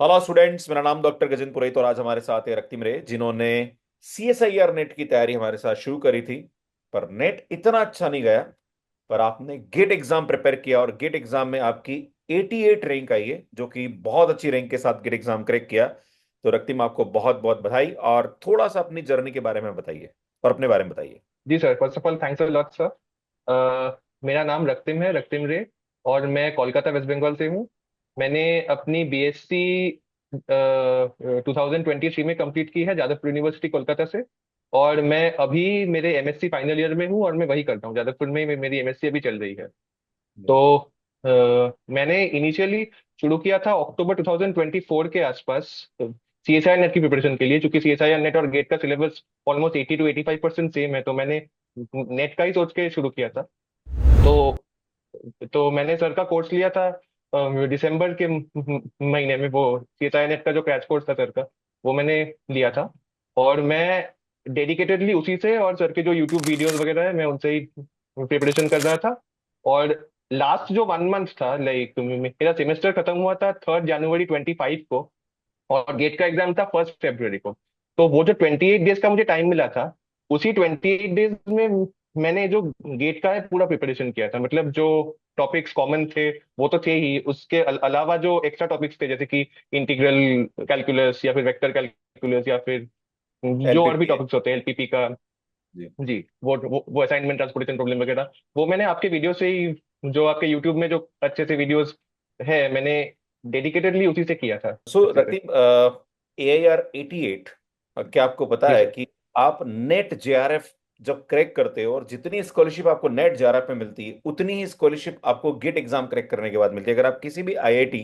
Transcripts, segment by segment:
Hello students, मेरा नाम doctor Gajendra पुरोहित और आज हमारे साथ है रক্তিम रे, जिन्होंने सीएसआईआर नेट की तैयारी हमारे साथ शुरू करी थी। पर नेट इतना अच्छा नहीं गया। पर आपने गेट एग्जाम प्रिपेयर किया और गेट एग्जाम में आपकी 88 रैंक आई है, जो कि बहुत अच्छी रैंक के साथ गेट एग्जाम क्रैक किया। तो रক্তিम, आपको बहुत बहुत बधाई। और थोड़ा सा अपनी जर्नी के बारे में बताइए और अपने बारे में बताइए। जी sir, first of all thanks a lot sir. मेरा नाम रক্তিम है, रক্তিम रे। और मैं कोलकाता वेस्ट बंगाल से हूँ। मैंने अपनी बीएससी 2023 में कंप्लीट की है, जादवपुर यूनिवर्सिटी कोलकाता से। और मैं अभी मेरे एमएससी फाइनल ईयर में हूँ और मैं वही करता हूँ, जादवपुर में ही मेरी एमएससी अभी चल रही है। तो मैंने इनिशियली शुरू किया था अक्टूबर 2024 के आसपास सीएसआई नेट की प्रिपरेशन के लिए, क्योंकि सीएसआई नेट और गेट का सिलेबस ऑलमोस्ट 80 to 85% सेम है। तो मैंने नेट का ही सोच के शुरू किया था। तो मैंने सर का कोर्स लिया था दिसंबर के महीने में। वो सीएसआई नेट का जो क्रैश कोर्स था सर का, वो मैंने लिया था। और मैं डेडिकेटेडली उसी से और सर के जो यूट्यूब वीडियोस वगैरह है, मैं उनसे ही प्रिपरेशन कर रहा था। और लास्ट जो 1 मंथ था, लाइक मेरा सेमेस्टर खत्म हुआ था 3 जनवरी 2025 को। और गेट का एग्जाम था 1 फरवरी को। तो वो जो 28 डेज का मुझे टाइम मिला था, उसी 28 डेज में मैंने जो गेट का है पूरा प्रिपरेशन किया था। मतलब जो टॉपिक्स कॉमन थे वो तो थे ही, उसके अलावा जो एक्स्ट्रा टॉपिक्स थे, जैसे कि इंटीग्रल कैलकुलस या फिर वेक्टर कैलकुलस या फिर जो और भी एलपीपीए। टॉपिक्स होते हैं एलपीपी का। जी। जी, वो असाइनमेंट ट्रांसपोर्टेशन प्रॉब्लम वगैरह, वो मैंने आपके वीडियो से ही, जो आपके यूट्यूब में जो अच्छे से वीडियोस है, मैंने डेडिकेटेडली उसी से किया था सो अच्छे से। रतीब, AIR 88, क्या आपको पता जी है सर। कि आप नेट जेआरएफ जब क्रैक करते हो और जितनी स्कॉलरशिप आपको नेट जेआरएफ में मिलती है, उतनी ही स्कॉलरशिप आपको गेट एग्जाम क्रैक करने के बाद मिलती है। अगर आप किसी भी आईआईटी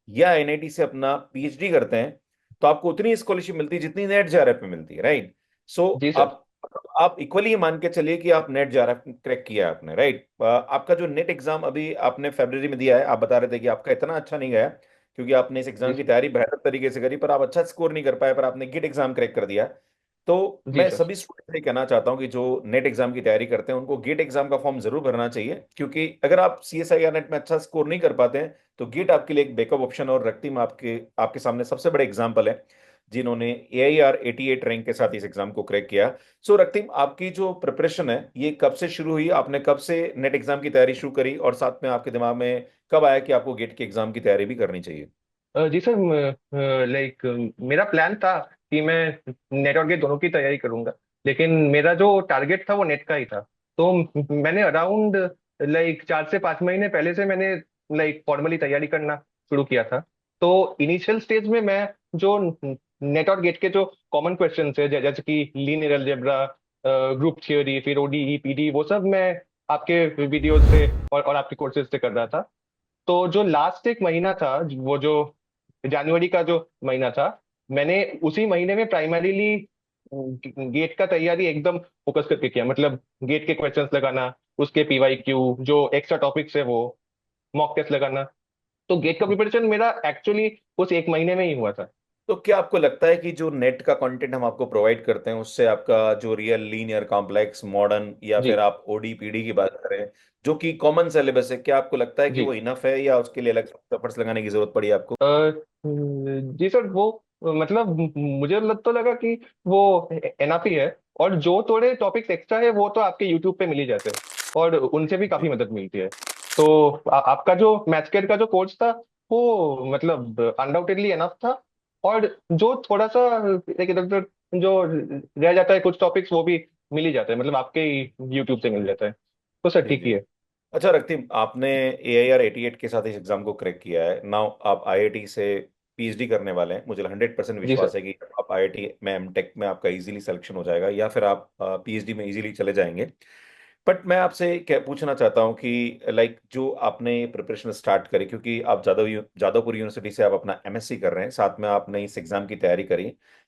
या एनआईटी से अपना पीएचडी करते हैं, तो आपको उतनी स्कॉलरशिप मिलती है जितनी नेट जेआरएफ में मिलती है, राइट? सो जी सर। आप इक्वली ये मान के चलिए कि आप नेट जेआरएफ क्रैक किया है आपने, राइट? आपका जो नेट एग्जाम अभी आपने फरवरी में दिया है, आप बता रहे थे कि आपका इतना अच्छा नहीं गया क्योंकि आपने इस जी एग्जाम की सर। तैयारी बेहतर तरीके से करी, पर आप अच्छा स्कोर नहीं कर पाए, पर आपने गेट एग्जाम क्रैक कर दिया। तो जी मैं सर। सभी स्टूडेंट से कहना चाहता हूं कि जो नेट एग्जाम की तैयारी करते हैं उनको गेट एग्जाम का फॉर्म जरूर भरना चाहिए, क्योंकि अगर आप सीएसआईआर नेट में अच्छा स्कोर नहीं कर पाते हैं तो गेट आपके लिए एक बैकअप ऑप्शन। और रক্তিम आपके आपके सामने सबसे बड़े एग्जाम्पल है जिन्होंने AIR 88 रैंक के साथ इस एग्जाम को क्रैक किया। सो रক্তিम, आपकी जो प्रिपरेशन है ये कब से शुरू हुई? आपने कब से नेट एग्जाम की तैयारी शुरू करी और साथ में आपके दिमाग में कब आया कि आपको गेट के एग्जाम की तैयारी भी करनी चाहिए? जी सर, लाइक मेरा प्लान था कि मैं नेट और गेट दोनों की तैयारी करूंगा। लेकिन मेरा जो टारगेट था वो नेट का ही था। तो मैंने अराउंड लाइक 4 से 5 महीने पहले से मैंने लाइक फॉर्मली तैयारी करना शुरू किया था। तो इनिशियल स्टेज में मैं जो नेट और गेट के जो कॉमन क्वेश्चन है, जैसे कि लीनियर अलजेब्रा, ग्रुप थ्योरी, फिर ओडीई पीडी, वो सब मैं आपके वीडियोज से और आपके कोर्सेज से कर रहा था। तो जो लास्ट एक महीना था, वो जो जनवरी का जो महीना था, मैंने उसी महीने में प्राइमरीली गेट का तैयारी एकदम फोकस करके किया। मतलब गेट के क्वेश्चंस लगाना, उसके पीवाईक्यू, जो एक्स्ट्रा टॉपिक्स है वो मॉक टेस्ट लगाना। तो गेट का प्रिपरेशन मेरा एक्चुअली उस एक महीने में ही हुआ था। तो क्या आपको लगता है कि जो नेट का कंटेंट हम आपको प्रोवाइड करते हैं उससे आपका जो रियल लीनियर कॉम्प्लेक्स मॉडर्न या फिर जी आप ओडी पीडी की बात करें, जो कि कॉमन सिलेबस है, क्या आपको लगता है कि वो जी। इनफ है या उसके लिए अलग एफर्ट्स लगाने की जरूरत पड़ी आपको? जी सर, वो मतलब मुझे तो लगा कि वो एनफ ही है। और जो थोड़े टॉपिक्स एक्स्ट्रा है वो तो आपके यूट्यूब पे मिल ही जाते हैं, और उनसे भी काफी मदद मिलती है। तो आपका जो मैथ्सकेट का जो कोर्स था, वो मतलब अनडाउटेडली एनफ था। और जो थोड़ा सा एक इधर उधर जो रह जाता है कुछ टॉपिक्स, वो भी मिल ही जाता है, मतलब आपके यूट्यूब से मिल जाता है। तो सर जी ठीक जी। ही है। अच्छा रক্তিम, आपने AIR 88 के साथ इस एग्जाम को क्रैक किया है। नाउ आप आईआईटी से पीएचडी करने वाले हैं। मुझे 100% जी विश्वास सर। है कि आप आईआईटी में एमटेक में आपका इजीली सिलेक्शन हो जाएगा या फिर आप पीएचडी में इजीली चले जाएंगे। बट मैं आपसे क्या पूछना चाहता हूँ कि लाइक जो आपने प्रिपरेशन स्टार्ट करी, क्योंकि आप जादवपुर यूनिवर्सिटी से आप अपना एमएससी कर रहे हैं, साथ में आपने इस एग्जाम की तैयारी करी,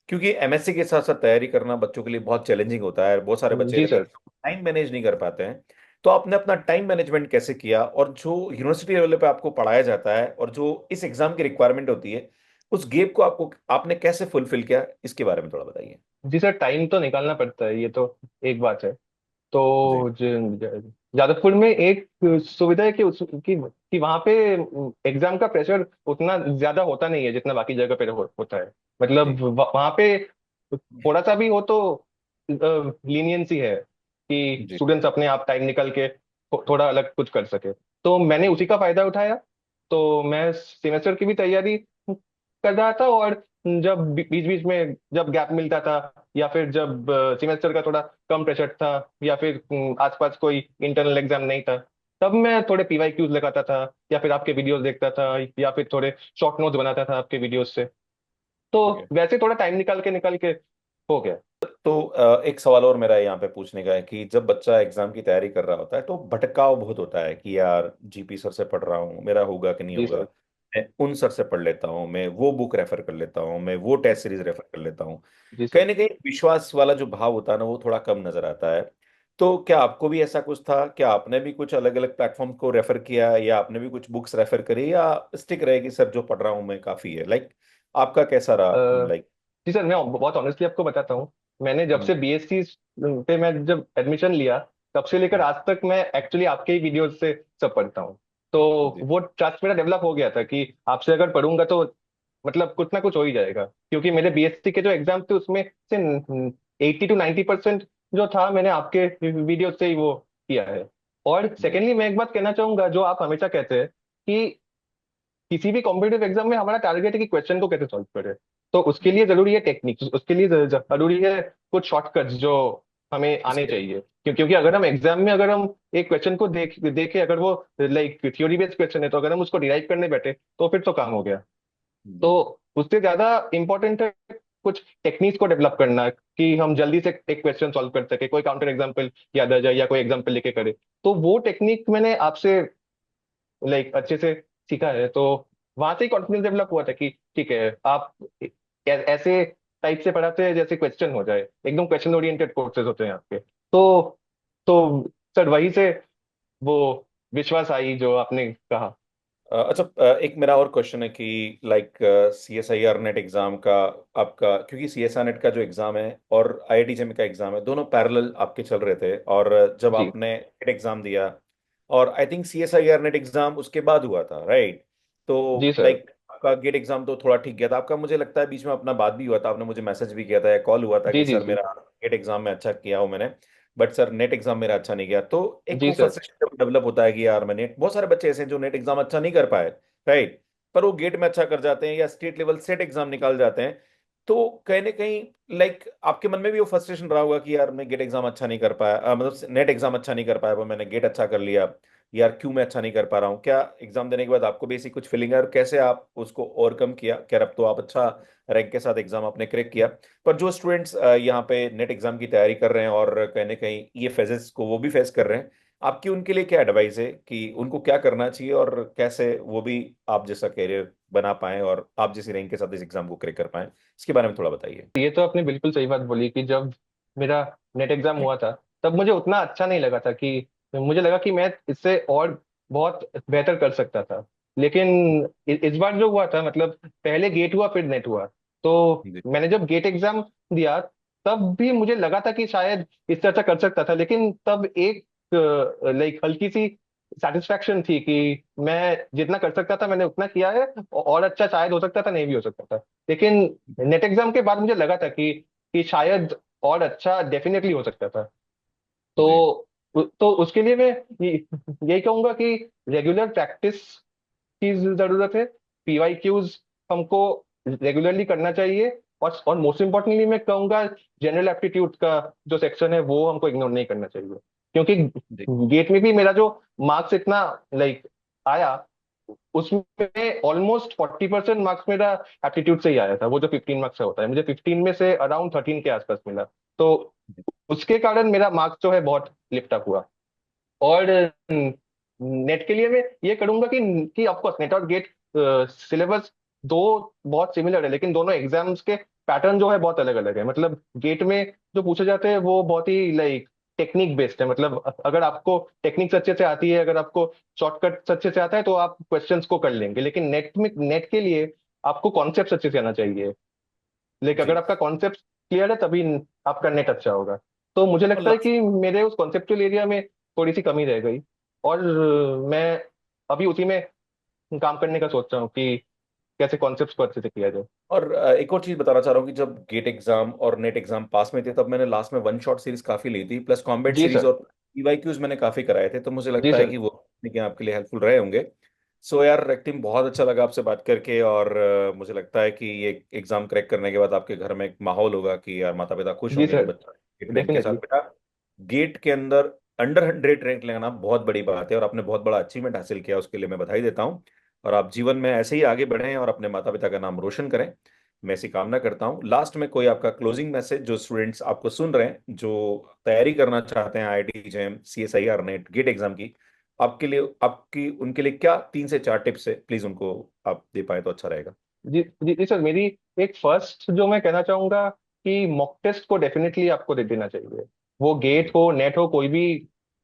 क्योंकि एमएससी के साथ साथ तैयारी करना बच्चों के लिए बहुत चैलेंजिंग होता है। बहुत सारे बच्चे जी रहते हैं सर। टाइम मैनेज नहीं कर पाते हैं। तो आपने अपना टाइम मैनेजमेंट कैसे किया, और जो यूनिवर्सिटी लेवल पे आपको पढ़ाया जाता है और जो इस एग्जाम की रिक्वायरमेंट होती है, उस गैप को आपको आपने कैसे फुलफिल किया, इसके बारे में थोड़ा बताइए। जी सर, टाइम तो निकालना पड़ता है, ये तो एक बात है। जी। तो जादवपुर में एक सुविधा है कि वहां पे एग्जाम का प्रेशर उतना ज्यादा होता नहीं है जितना बाकी जगह पे होता है। मतलब जी वहां पे थोड़ा सा भी हो तो लीनियंसी है कि जी स्टूडेंट्स अपने आप टाइम निकल के थोड़ा अलग कुछ कर सके। तो मैंने उसी का फायदा उठाया। तो मैं सेमेस्टर की भी तैयारी कर रहा था, और जब बीच बीच में जब गैप मिलता था, या फिर जब सेमेस्टर का थोड़ा कम प्रेशर था, या फिर आसपास कोई इंटरनल एग्जाम नहीं था, तब मैं थोड़े पीवाई क्यूज लगाता था, या फिर आपके वीडियोस देखता था, या फिर थोड़े शॉर्ट नोट्स बनाता था आपके वीडियोस से। तो ठीक है। वैसे थोड़ा टाइम निकाल के हो गया। तो एक सवाल और मेरा यहाँ पे पूछने का है कि जब बच्चा एग्जाम की तैयारी कर रहा होता है तो भटकाव बहुत होता है कि यार जीपी सर से पढ़ रहा हूँ, मेरा होगा कि नहीं जी होगा। सर। मैं उन सर से पढ़ लेता हूँ, मैं वो बुक रेफर कर लेता हूँ, मैं वो टेस्ट सीरीज रेफर कर लेता हूँ। जी कहीं सर। ना कहीं विश्वास वाला जो भाव होता है ना वो थोड़ा कम नजर आता है। तो क्या आपको भी ऐसा कुछ था? क्या आपने भी कुछ अलग अलग प्लेटफॉर्म को रेफर किया, या आपने भी कुछ बुक्स रेफर करी, या स्टिक रहे कि सर जो पढ़ रहा हूँ मैं काफी है? लाइक आपका कैसा रहा? अ, लाइक जी सर, मैं बहुत ऑनेस्टली आपको बताता हूँ। मैंने जब से बीएससी पे मैं जब एडमिशन लिया, तब से लेकर आज तक मैं एक्चुअली आपके ही वीडियोस से सब पढ़ता हूँ। तो जी वो ट्रस्ट मेरा डेवलप हो गया था कि आपसे अगर पढ़ूंगा तो मतलब कुछ ना कुछ हो ही जाएगा, क्योंकि मेरे बीएससी के जो एग्जाम थे उसमें से 80 to 90% जो था मैंने आपके वीडियो से ही वो किया है। और जी सेकेंडली मैं एक बात कहना चाहूंगा, जो आप हमेशा कहते हैं कि किसी भी कॉम्पिटेटिव एग्जाम में हमारा टारगेट है कि क्वेश्चन को कैसे सॉल्व करें। तो उसके लिए जरूरी है टेक्निक, उसके लिए जरूरी है कुछ शॉर्टकट्स जो हमें आने इसके चाहिए। क्योंकि अगर हम एग्जाम में अगर हम एक क्वेश्चन को देखे, अगर वो लाइक थ्योरी बेस्ड क्वेश्चन है, तो अगर हम उसको डिराइव करने बैठे तो फिर तो काम हो गया। तो जी उससे ज्यादा इंपॉर्टेंट है कुछ टेक्निक्स को डेवलप करना, कि हम जल्दी से एक क्वेश्चन सॉल्व कर सके, कोई काउंटर एग्जाम्पल याद आ जाए या कोई एग्जाम्पल लेके करे। तो वो टेक्निक मैंने आपसे लाइक अच्छे से सीखा है। तो वहां से ही कॉन्फिडेंस डेवलप हुआ था कि ठीक है, आप ऐसे टाइप से पढ़ाते हैं जैसे क्वेश्चन हो जाए, एकदम क्वेश्चन ओरिएंटेड कोर्सेज होते हैं आपके। तो सर वहीं से वो विश्वास आई जो आपने कहा। अच्छा, एक मेरा और क्वेश्चन है कि like C S I R NET exam का आपका, क्योंकि सी एस आर नेट का जो एग्जाम है और आई आई टी जेम का एग्जाम है, दोनों पैरेलल आपके चल रहे थे। और जब जी आपने नेट एग्जाम दिया, और I think C S I R NET exam उसके बाद हुआ था, राइट? जी तो सर। लाइक आपका गेट एग्जाम तो थोड़ा ठीक गया था आपका, मुझे लगता है बीच में अपना बात भी हुआ था, आपने मुझे मैसेज भी किया था या कॉल हुआ था जी कि जी सर जी। मेरा गेट एग्जाम में अच्छा किया हूँ मैंने, बट सर नेट एग्जाम मेरा अच्छा नहीं गया। तो एक जी वो सर। फ्रस्ट्रेशन डेवलप होता है कि यार मैं नेट, बहुत सारे बच्चे ऐसे हैं जो नेट एग्जाम अच्छा नहीं कर पाए, राइट, पर वो गेट में अच्छा कर जाते हैं या स्टेट लेवल सेट एग्जाम निकाल जाते हैं। तो कहीं ना कहीं लाइक आपके मन में भी वो फ्रस्ट्रेशन रहा होगा कि यार मैं गेट एग्जाम अच्छा नहीं कर पाया, मतलब नेट एग्जाम अच्छा नहीं कर पाया, पर मैंने गेट अच्छा कर लिया, यार क्यों मैं अच्छा नहीं कर पा रहा हूँ? क्या एग्जाम देने के बाद आपको भी ऐसी कुछ फीलिंग है, और कैसे आप उसको ओवरकम किया? क्या अब तो आप अच्छा रैंक के साथ एग्जाम आपने क्रैक किया, पर जो स्टूडेंट्स यहाँ पे नेट एग्जाम की तैयारी कर रहे हैं और कहीं ना कहीं ये फेजेस को वो भी फेस कर रहे हैं, आपकी उनके लिए क्या एडवाइस है कि उनको क्या करना चाहिए, और कैसे वो भी आप जैसा करियर बना पाए और आप जैसी रैंक के साथ इस एग्जाम को क्रैक कर पाए? इसके बारे में थोड़ा बताइए। ये तो आपने बिल्कुल सही बात बोली कि जब मेरा नेट एग्जाम हुआ था, तब मुझे उतना अच्छा नहीं लगा था, कि मुझे लगा कि मैं इससे और बहुत बेहतर कर सकता था। लेकिन इस बार जो हुआ था, मतलब पहले गेट हुआ फिर नेट हुआ। तो जी मैंने जब गेट एग्जाम दिया, तब भी मुझे लगा था कि शायद इससे अच्छा कर सकता था, लेकिन तब एक लाइक हल्की सी सेटिस्फैक्शन थी कि मैं जितना कर सकता था मैंने उतना किया है, और अच्छा शायद हो सकता था, नहीं भी हो सकता था। लेकिन नेट एग्जाम के बाद मुझे लगा था कि शायद और अच्छा डेफिनेटली हो सकता था। जी तो उसके लिए मैं यही कहूंगा कि रेगुलर प्रैक्टिस की जरूरत है। पीवाई क्यूज हमको रेगुलरली करना चाहिए। और मोस्ट इम्पोर्टेंटली मैं कहूंगा, जनरल एप्टीट्यूड का जो सेक्शन है वो हमको इग्नोर नहीं करना चाहिए। क्योंकि जी गेट में भी मेरा जो मार्क्स इतना लाइक आया, उसमें ऑलमोस्ट 40% मार्क्स मेरा एप्टीट्यूड से ही आया था। वो जो 15 मार्क्स का होता है, मुझे 15 में से अराउंड 13 के आसपास मिला। तो उसके कारण मेरा मार्क्स जो है बहुत लिफ्ट अप हुआ। और नेट के लिए मैं ये करूंगा कि ऑफकोर्स नेट और गेट सिलेबस दो बहुत सिमिलर है, लेकिन दोनों एग्जाम्स के पैटर्न जो है बहुत अलग अलग है। मतलब गेट में जो पूछे जाते हैं वो बहुत ही लाइक टेक्निक बेस्ड है। मतलब अगर आपको टेक्निक्स अच्छे से आती है, अगर आपको शॉर्टकट अच्छे से आता है, तो आप क्वेश्चंस को कर लेंगे। लेकिन नेट के लिए आपको कॉन्सेप्ट अच्छे से आना चाहिए। लेकिन अगर जी आपका कॉन्सेप्ट क्लियर है, तभी आपका नेट अच्छा होगा। तो मुझे और लगता है लास्ट कि मेरे उस कॉन्सेप्चुअल एरिया में थोड़ी सी कमी रह गई। और मैं अभी उसी में काम करने का सोच रहा हूँ कि कैसे कॉन्सेप्ट्स को अच्छे से किया जाए। और एक और चीज बताना चाह रहा हूँ कि जब गेट एग्जाम और नेट एग्जाम पास में थे तब मैंने लास्ट में वन शॉट सीरीज काफी ली थी, प्लस कॉम्बैट जी सीरीज सर। और पीवाईक्यूज मैंने काफी कराए थे, तो मुझे जी लगता है सर। कि वो कि आपके लिए हेल्पफुल रहे होंगे। सो यार रক্তিम, बहुत अच्छा लगा आपसे बात करके, और मुझे लगता है कि ये एग्जाम क्रैक करने के बाद आपके घर में एक माहौल होगा कि यार माता पिता खुश जी होंगे कि सर। बच्चा गेट रैंक के साथ। डेफिनेटली। बेटा, गेट के अंदर अंडर 100 रैंक लेना बहुत बड़ी बात है, और आपने बहुत बड़ा अचीवमेंट हासिल किया, उसके लिए मैं बधाई देता हूँ। और आप जीवन में ऐसे ही आगे बढ़ें और अपने माता पिता का नाम रोशन करें, मैं ऐसी कामना करता हूँ। लास्ट में कोई आपका क्लोजिंग मैसेज, जो स्टूडेंट्स आपको सुन रहे हैं जो तैयारी करना चाहते हैं IIT JAM CSIR NET GATE exam की, आपके लिए, आपकी उनके लिए क्या 3 से 4 टिप्स है, प्लीज उनको आप दे पाए तो अच्छा रहेगा। जी जी जी सर, मेरी एक फर्स्ट जो मैं कहना चाहूंगा कि मॉक टेस्ट को डेफिनेटली आपको दे देना चाहिए। वो गेट हो, नेट हो, कोई भी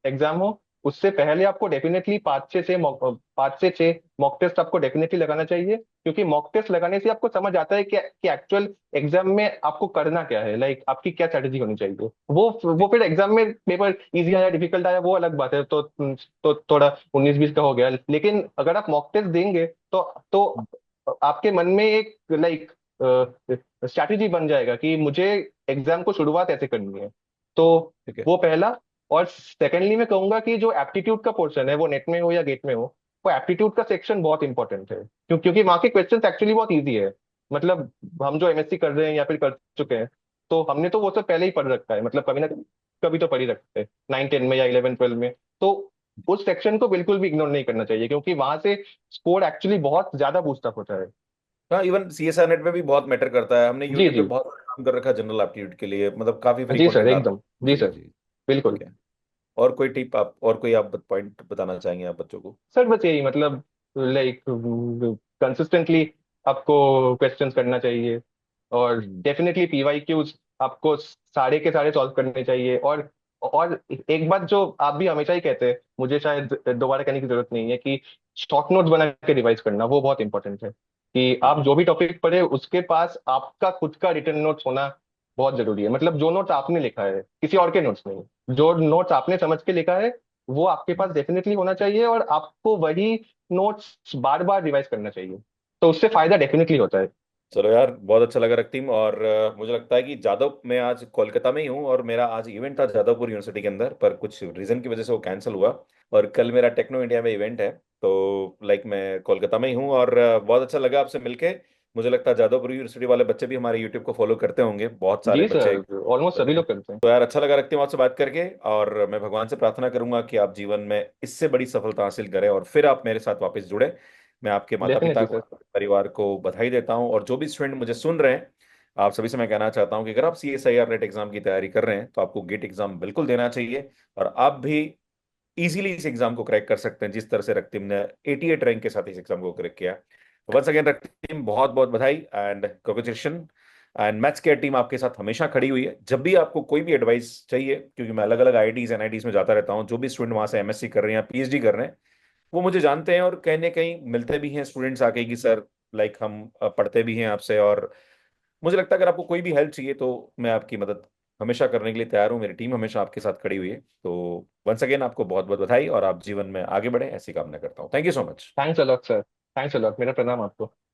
एग्जाम हो, उससे पहले आपको डेफिनेटली 5 से 6 मॉक टेस्ट आपको डेफिनेटली लगाना चाहिए। क्योंकि मॉक टेस्ट लगाने से आपको समझ आता है कि एक्चुअल एग्जाम में आपको करना क्या है, लाइक आपकी क्या स्ट्रेटेजी होनी चाहिए। वो फिर एग्जाम में पेपर इजी आया डिफिकल्ट आया वो अलग बात है, तो थोड़ा 19-20 का हो गया। लेकिन अगर आप मॉक टेस्ट देंगे तो आपके मन में एक लाइक स्ट्रैटेजी बन जाएगा कि मुझे एग्जाम को शुरुआत ऐसे करनी है। तो ठीक है। वो पहला। और सेकेंडली मैं कहूंगा कि जो एप्टीट्यूड का पोर्शन है, वो नेट में हो या गेट में हो, वो एप्टीट्यूड का सेक्शन बहुत इंपॉर्टेंट है। क्योंकि वहाँ के क्वेश्चन एक्चुअली बहुत ईजी है। मतलब हम जो एमएससी कर रहे हैं या फिर कर चुके हैं, तो हमने तो वो सब पहले ही पढ़ रखा है, मतलब कभी ना कभी तो पढ़ ही रखते हैं 9-10 में या 11-12 में। तो उस सेक्शन को बिल्कुल भी इग्नोर नहीं करना चाहिए, क्योंकि वहां से स्कोर एक्चुअली बहुत ज्यादा बूस्ट अप होता है। हाँ, इवन सीएसआर नेट में भी बहुत मैटर करता है, हमने जी यूट्यूब पे जी। बहुत सारा काम कर रखा है जनरल एप्टीट्यूड के लिए, मतलब काफी फ्री जी सर कंटेंट आता एकदम। जी है। जी सर। जी। बिल्कुल। ठीक है। और कोई टिप आप, और कोई आप पॉइंट बताना चाहेंगे आप बच्चों को? सर बस यही, मतलब लाइक कंसिस्टेंटली आपको क्वेश्चंस करना चाहिए। और हम्म। डेफिनेटली पीवाईक्यूज आपको सारे के सारे सॉल्व करने चाहिए। और एक बात जो आप भी हमेशा ही कहते हैं, मुझे शायद दोबारा कहने की जरूरत नहीं है, कि शॉर्ट नोट्स बना के रिवाइज करना वो बहुत इंपॉर्टेंट है। कि ठीक आप है। जो भी टॉपिक पढ़े उसके पास आपका खुद का रिटर्न नोट्स होना बहुत जरूरी है। मतलब जो नोट्स आपने लिखा है, किसी और के नोट्स नहीं, जो नोट्स आपने समझ के लिखा है वो आपके पास डेफिनेटली होना चाहिए। और आपको वही नोट्स बार बार रिवाइज करना चाहिए, तो उससे फायदा डेफिनेटली होता है। चलो यार, बहुत अच्छा लगा रক্তিम। और मुझे लगता है कि जादव, मैं आज कोलकाता में ही हूँ और मेरा आज इवेंट था जादवपुर यूनिवर्सिटी के अंदर, पर कुछ रीजन की वजह से वो कैंसिल हुआ। और कल मेरा टेक्नो इंडिया में इवेंट है, तो लाइक मैं कोलकाता में ही हूँ, और बहुत अच्छा लगा आपसे मिलके। मुझे लगता है जादवपुर यूनिवर्सिटी वाले बच्चे भी हमारे यूट्यूब को फॉलो करते होंगे, बहुत सारे जी बच्चे सर, ऑलमोस्ट करते सभी हैं। लोग करते हैं। तो यार अच्छा लगा रক্তিम आपसे बात करके, और मैं भगवान से प्रार्थना करूंगा कि आप जीवन में इससे बड़ी सफलता हासिल करें और फिर आप मेरे साथ वापस जुड़े। मैं आपके माता पिता डेफिनेटली को, सर। आपके परिवार को बधाई देता हूँ, और जो भी स्टूडेंट मुझे सुन रहे हैं, आप सभी से मैं कहना चाहता हूँ कि अगर आप सीएसआईआर नेट एग्जाम की तैयारी कर रहे हैं तो आपको गेट एग्जाम बिल्कुल देना चाहिए, और आप भी इजीली इस एग्जाम को क्रैक कर सकते हैं जिस तरह से रক্তিम ने 88 रैंक के साथ इस एग्जाम को क्रैक किया। वंस अगेन रক্তিम, बहुत बहुत बधाई and congratulation. And maths care team आपके साथ हमेशा खड़ी हुई है, जब भी आपको कोई भी एडवाइस चाहिए, क्योंकि मैं अलग अलग आईआईटीज एनआईटीज में जाता रहता हूँ, जो भी स्टूडेंट वहां से एमएससी कर रहे हैं या पीएचडी कर रहे हैं, वो मुझे जानते हैं, और कहीं ना कहीं मिलते भी हैं स्टूडेंट्स आके कि सर, लाइक हम पढ़ते भी हैं आपसे, और मुझे लगता है अगर आपको कोई भी हेल्प चाहिए तो मैं आपकी मदद हमेशा करने के लिए तैयार हूँ, मेरी टीम हमेशा आपके साथ खड़ी हुई है। तो वंस अगेन आपको बहुत बहुत बधाई, और आप जीवन में आगे बढ़े ऐसी कामना करता हूँ। Thank you so much. Thanks a lot sir. Thanks a lot, मेरा प्रणाम आपको।